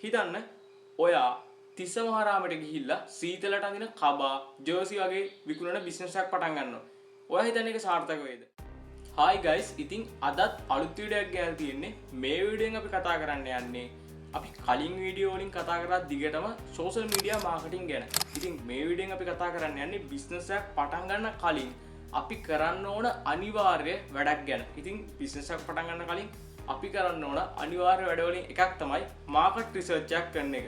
හිතන්න ඔයා තිස්ස මහරාමයට ගිහිල්ලා සීතලට අඳින කබා ජර්සි වගේ විකුණන බිස්නස් එකක් පටන් ගන්නවා. ඔයා හිතන්නේ ඒක සාර්ථක වේද? Hi guys, ඉතින් අදත් අලුත් වීඩියෝ එකක් ගන්න තියෙන්නේ. මේ වීඩියෝෙන් අපි කතා කරන්න යන්නේ අපි කලින් වීඩියෝ වලින් කතා කරා දිගටම සෝෂල් මීඩියා මාකටිං ගැන. ඉතින් මේ වීඩියෝෙන් අපි කතා කරන්න යන්නේ බිස්නස් එකක් පටන් ගන්න කලින් අපි කරන්න ඕන අනිවාර්ය වැඩක් ගැන. ඉතින් බිස්නස් එකක් පටන් ගන්න කලින් අපි කරන්න ඕන අනිවාර්ය වැඩ වලින් එකක් තමයි මාකට් රිසර්ච් එකක් කරන එක.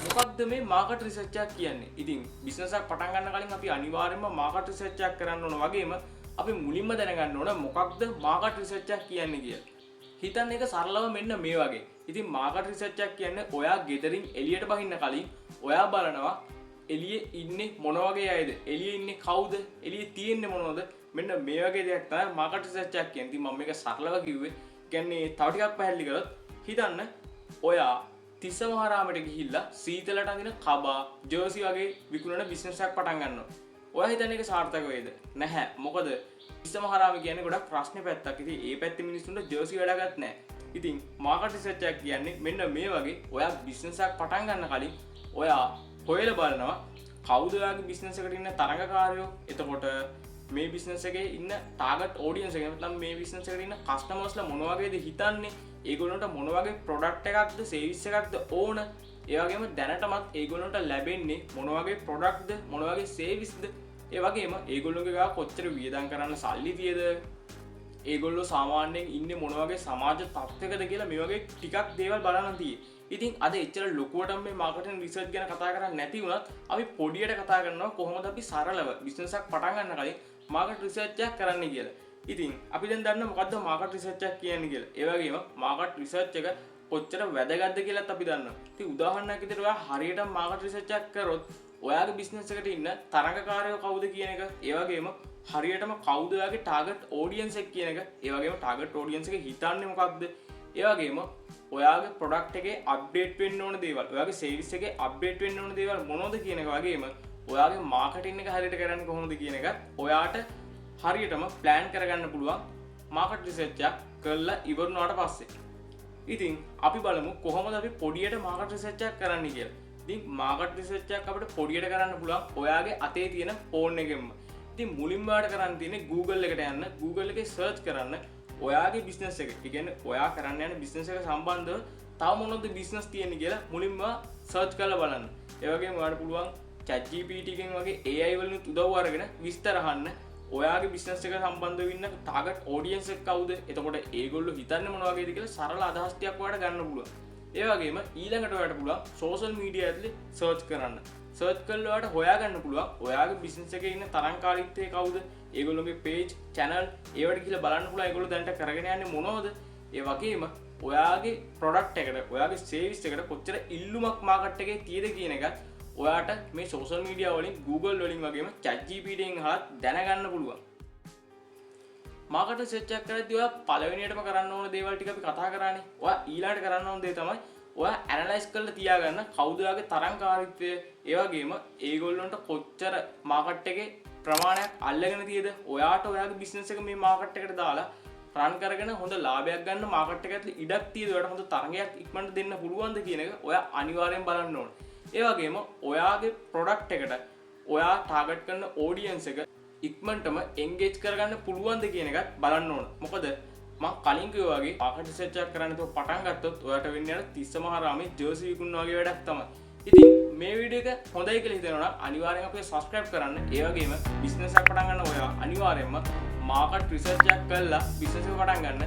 මොකක්ද මේ මාකට් රිසර්ච් එකක් කියන්නේ? ඉතින් බිස්නස් එකක් පටන් ගන්න කලින් අපි අනිවාර්යයෙන්ම මාකට් රිසර්ච් එකක් කරන්න ඕන වගේම අපි මුලින්ම දැනගන්න ඕන මොකක්ද මාකට් රිසර්ච් එකක් කියන්නේ කියලා. හිතන්න ඒක සරලව මෙන්න මේ වගේ. ඉතින් මාකට් රිසර්ච් එකක් කියන්නේ ඔයා ගෙදරින් එළියට බහින්න කලින් ඔයා බලනවා එළියේ ඉන්නේ මොන වගේ අයද? එළියේ ඉන්නේ කවුද? එළියේ තියෙන්නේ මොනවද? මෙන්න මේ වගේ දෙයක් තමයි මාකට් රිසර්ච් එකක් කියන්නේ. ඉතින් මම මේක සරලව කිව්වේ. කියන්නේ තව ටිකක් පැහැදිලි කරොත් හිතන්න ඔයා තිස්ස මහරාමයට ගිහිල්ලා සීතලට අඳින කබා ජර්සි වගේ විකුණන බිස්නස් එකක් පටන් ගන්නවා. ඔයා හිතන්නේ ඒක සාර්ථක වේද? නැහැ. මොකද තිස්ස මහරාම කියන්නේ ගොඩක් ප්‍රශ්න පැත්තක්. ඉතින් ඒ පැත්තේ මිනිස්සුන්ට ජර්සි වැඩගත් නැහැ. ඉතින් මාකට් රිසර්ච් එකක් කියන්නේ මෙන්න මේ වගේ ඔයා බිස්නස් එකක් පටන් ගන්න කලින් ඔයා හොයලා බලනවා කවුද ඔයාගේ බිස්නස් එකට ඉන්න තරඟකාරයෝ. එතකොට මේ බිස්නස් එකේ ඉන්න ටාගට් ඔඩියන්ස් එක නැත්නම් මේ බිස්නස් එකට ඉන්න කස්ටමර්ස්ලා මොන වගේද හිතන්නේ? ඒගොල්ලන්ට මොන වගේ ප්‍රොඩක්ට් එකක්ද සර්විස් එකක්ද ඕන? ඒ වගේම දැනටමත් ඒගොල්ලන්ට ලැබෙන්නේ මොන වගේ ප්‍රොඩක්ට්ද මොන වගේ සර්විස්ද? ඒ වගේම ඒගොල්ලෝගේ ගාව කොච්චර වියදම් කරන්න සල්ලි තියද? ඒගොල්ලෝ සාමාන්‍යයෙන් ඉන්නේ මොන වගේ සමාජ තත්ත්වයකද කියලා මේ වගේ ටිකක් දේවල් බලන්න තියෙයි. ඉතින් අද එච්චර ලොකුවට මේ මාකටිං රිසර්ච් ගැන කතා කරන්නේ නැති වුණත් අපි පොඩියට කතා කරනවා කොහොමද අපි සරලව බිස්නස් එකක් පටන් ගන්න කලින් මාකට් රිසර්ච් එකක් කරන්න කියලා. ඉතින් අපි දැන් දන්න මොකද්ද මාකට් රිසර්ච් එකක් කියන්නේ කියලා. ඒ වගේම මාකට් රිසර්ච් එක කොච්චර වැදගත්ද කියලාත් අපි දන්නවා. ඉතින් උදාහරණයක් විදිහට ඔයා හරියට මාකට් රිසර්ච් එකක් කරොත් ඔයාගේ බිස්නස් එකට ඉන්න තරඟකාරයෝ කවුද කියන එක, ඒ වගේම හරියටම කවුද ඔයාගේ ටාගට් ඔඩියන්ස් එක කියන එක, ඒ වගේම ටාගට් ඔඩියන්ස් එක හිතන්නේ මොකක්ද, ඒ වගේම ඔයාගේ ප්‍රොඩක්ට් එකේ අප්ඩේට් වෙන්න ඕන දේවල්, ඔයාගේ සර්විස් එකේ අප්ඩේට් වෙන්න ඕන දේවල් මොනවද කියන එක වගේම ඔයාගේ මාකටිං එක හරියට කරන්නේ කොහොමද කියන එකත් ඔයාට හරියටම ප්ලෑන් කරගන්න පුළුවන් මාකට් රිසර්ච් එකක් කරලා ඉවරුනාට පස්සේ. ඉතින් අපි බලමු කොහොමද අපි පොඩියට මාකට් රිසර්ච් එකක් කරන්න කියලා. ඉතින් මාකට් රිසර්ච් එකක් අපිට පොඩියට කරන්න පුළුවන් ඔයාගේ අතේ තියෙන ෆෝන් එකෙන්ම. ඉතින් මුලින්ම ඔයාලට කරන්න තියෙන්නේ Google එකට යන්න. Google එකේ සර්ච් කරන්න ඔයාගේ බිස්නස් එක. ඒ කියන්නේ ඔයා කරන්න යන බිස්නස් එක සම්බන්ධව තව මොනවද බිස්නස් තියෙන්නේ කියලා මුලින්ම සර්ච් කරලා බලන්න. ඒ වගේම ඔයාලට පුළුවන් ChatGPT එකෙන් වගේ AI වලින් උදව් අරගෙන විස්තර අහන්න. ඔයාගේ බිස්නස් එක සම්බන්ධව ඉන්න ටාගට් ඔඩියන්ස් එක කවුද? එතකොට ඒගොල්ලෝ හිතන්නේ මොන වගේද කියලා සරල අදහස් ටිකක් ඔයාලට ගන්න පුළුවන්. ඒ වගේම ඊළඟට ඔයාලට පුළුවන් සෝෂල් මීඩියා ඇතුලේ සර්ච් කරන්න. සර්ච් කරලා ඔයාලට හොයාගන්න පුළුවන් ඔයාගේ බිස්නස් එකේ ඉන්න තරංකාරීත්වය කවුද? ඒගොල්ලෝගේ පේජ්, channel ඒවට ගිහලා බලන්න පුළුවන් ඒගොල්ලෝ දැනට කරගෙන යන්නේ මොනවද? ඒ වගේම ඔයාගේ ප්‍රොඩක්ට් එකට, ඔයාගේ සර්විස් එකට කොච්චර ඉල්ලුමක් මාකට් එකේ තියෙද කියන එකත් ඔයාට මේ සෝෂල් මීඩියා වලින් Google වලින් වගේම ChatGPT එකෙන් අහලා දැනගන්න පුළුවන්. මාකට් රිසර්ච් එකක් කරද්දී ඔයා පළවෙනියටම කරන්න ඕන දේවල් ටික අපි කතා කරානේ. ඔයා ඊළඟට කරන්න ඕන දේ තමයි ඔයා ඇනලයිස් කරලා තියාගන්න කවුද ඔයාගේ තරංකාරීත්වය, ඒ වගේම ඒගොල්ලන්ට කොච්චර මාකට් එකේ ප්‍රමාණයක් අල්ලගෙන තියෙද? ඔයාට ඔයාගේ බිස්නස් එක මේ මාකට් එකට දාලා රන් කරගෙන හොඳ ලාභයක් ගන්න මාකට් එක ඇතුලේ ඉඩක් තියෙද? ඔයාට හොඳ තරගයක් ඉක්මනට දෙන්න පුළුවන්ද කියන එක ඔයා අනිවාර්යෙන් බලන්න ඕන. ඒ වගේම ඔයාගේ ප්‍රොඩක්ට් එකට ඔයා ටාගට් කරන ඔඩියන්ස් එක ඉක්මනටම එන්ගේජ් කරගන්න පුළුවන්ද කියන එකත් බලන්න ඕන. මොකද මම කලින් කිව්වා වගේ මාකට් රිසර්ච් එකක් කරන්න තෝ පටන් ගත්තොත් ඔයාට වෙන්නේ අර තිස්ස මහරාමේ ජර්සි විකුණන වගේ වැඩක් තමයි. ඉතින් මේ වීඩියෝ එක හොඳයි කියලා හිතනවා නම් අනිවාර්යෙන් අපිට subscribe කරන්න. ඒ වගේම බිස්නස් එකක් පටන් ගන්න ඔයා අනිවාර්යෙන්ම මාකට් රිසර්ච් එකක් කරලා බිස්නස් එක පටන් ගන්න.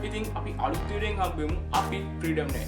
ඉතින් අපි අලුත් වීඩියෝෙන් හම්බෙමු. අපි ෆ්‍රීඩම් නේ.